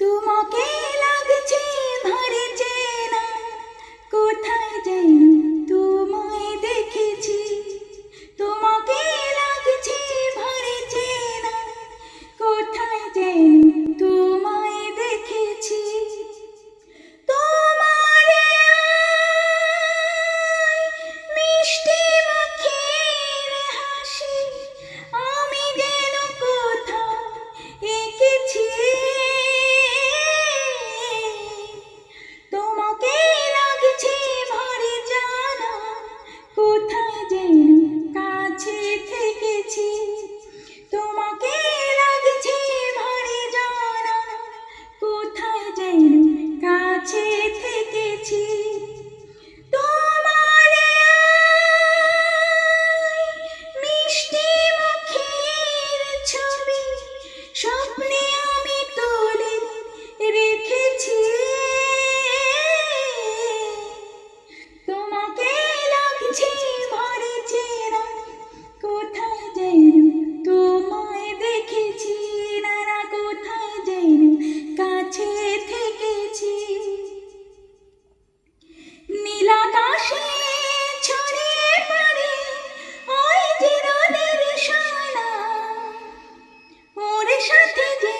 তোমাকে লাগছে ভারী চেনা, কোথায় যাই তোমায় দেখেছি। তোমাকে লাগছে ভারী চেনা, কোথায় যাই তোমায় দেখেছি। তোমারে মিষ্টি মুখের হাসি আমি যেন কোথাও এঁকেছি। তোমাকে লাগছে ভারী জানা, কোথায় যেন কাছে থেকেছি। তোমাকে লাগছে ভারী জানা, কোথায় যেন কাছে থেকেছি। তোমারে মিষ্টি মুখের ছবি স্বপ্নে আমি তুলে রেখেছি। তোমাকে লাগছে ভারী চেনা, কোথায় যেন তোমায় দেখেছি। নানা কোথায় যেন কাছে থেকেছি। নীলাকাশে ছড়িয়ে পড়ে ওই যে রোদের সোনা, ওর সাথে যে